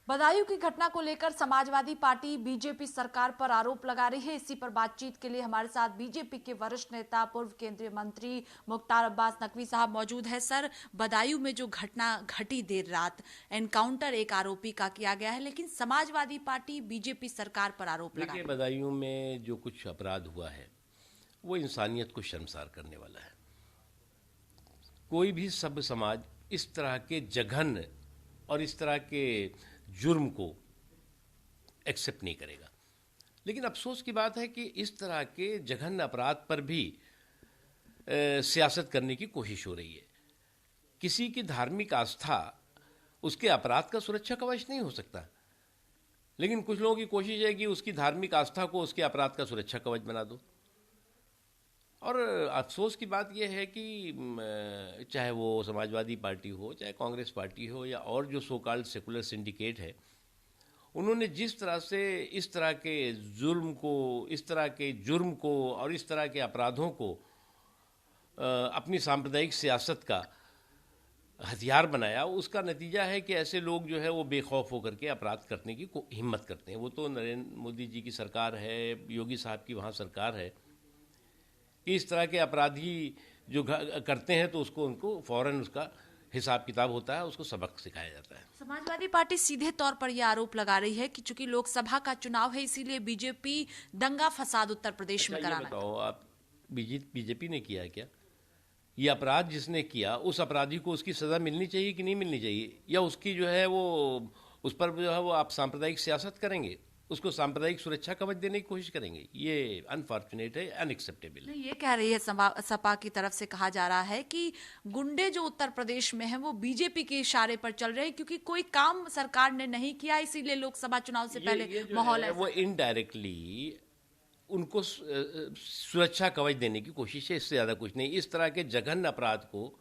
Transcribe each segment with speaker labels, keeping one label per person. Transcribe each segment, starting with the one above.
Speaker 1: बदायूं की घटना को लेकर समाजवादी पार्टी बीजेपी सरकार पर आरोप लगा रही है। इसी पर बातचीत के लिए हमारे साथ बीजेपी के वरिष्ठ नेता पूर्व केंद्रीय मंत्री मुख्तार अब्बास नकवी साहब मौजूद है। सर, बदायूं में जो घटना घटी देर रात, एनकाउंटर एक आरोपी का किया गया है, लेकिन समाजवादी पार्टी बीजेपी सरकार पर आरोप लगा रही है।
Speaker 2: बदायूं में जो कुछ अपराध हुआ है वो इंसानियत को शर्मसार करने वाला है। कोई भी सभ्य समाज इस तरह के जघन्य और इस तरह के जुर्म को एक्सेप्ट नहीं करेगा। लेकिन अफसोस की बात है कि इस तरह के जघन्य अपराध पर भी सियासत करने की कोशिश हो रही है। किसी की धार्मिक आस्था उसके अपराध का सुरक्षा कवच नहीं हो सकता, लेकिन कुछ लोगों की कोशिश है कि उसकी धार्मिक आस्था को उसके अपराध का सुरक्षा कवच बना दो। और अफसोस की बात यह है कि चाहे वो समाजवादी पार्टी हो, चाहे कांग्रेस पार्टी हो, या और जो सो कॉल्ड सेकुलर सिंडिकेट है, उन्होंने जिस तरह से इस तरह के जुर्म को, इस तरह के जुर्म को और इस तरह के अपराधों को अपनी सांप्रदायिक सियासत का हथियार बनाया, उसका नतीजा है कि ऐसे लोग जो है वो बेखौफ होकर के अपराध करने की हिम्मत करते हैं। वो तो नरेंद्र मोदी जी की सरकार है, योगी साहब की वहाँ सरकार है कि इस तरह के अपराधी जो करते हैं तो उनको फौरन उसका हिसाब किताब होता है, उसको सबक सिखाया जाता है।
Speaker 1: समाजवादी पार्टी सीधे तौर पर यह आरोप लगा रही है कि चूंकि लोकसभा का चुनाव है, इसीलिए बीजेपी दंगा फसाद उत्तर प्रदेश में कराना।
Speaker 2: बताओ आप, बीजेपी ने किया है क्या? ये अपराध जिसने किया उस अपराधी को उसकी सजा मिलनी चाहिए कि नहीं मिलनी चाहिए, या उसकी जो है वो उस पर जो है वो आप सांप्रदायिक सियासत करेंगे, उसको सांप्रदायिक सुरक्षा कवच देने की कोशिश करेंगे? ये अनफॉर्चुनेट है, अनएक्सेप्टेबल है।
Speaker 1: ये कह रही है सपा की तरफ से कहा जा रहा है कि गुंडे जो उत्तर प्रदेश में हैं वो बीजेपी के इशारे पर चल रहे हैं, क्योंकि कोई काम सरकार ने नहीं किया, इसीलिए लोकसभा चुनाव से पहले माहौल है
Speaker 2: वो इनडायरेक्टली उनको सुरक्षा कवच देने की कोशिश है, इससे ज्यादा कुछ नहीं। इस तरह के जघन्य अपराध को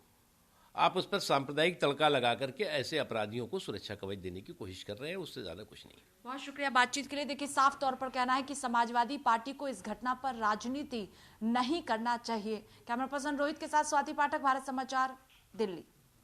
Speaker 2: आप उस पर सांप्रदायिक तड़का लगा करके ऐसे अपराधियों को सुरक्षा कवच देने की कोशिश कर रहे हैं, उससे ज्यादा कुछ नहीं।
Speaker 1: बहुत शुक्रिया बातचीत के लिए। देखिए, साफ तौर पर कहना है कि समाजवादी पार्टी को इस घटना पर राजनीति नहीं करना चाहिए। कैमरा पर्सन रोहित के साथ स्वाति पाठक, भारत समाचार, दिल्ली।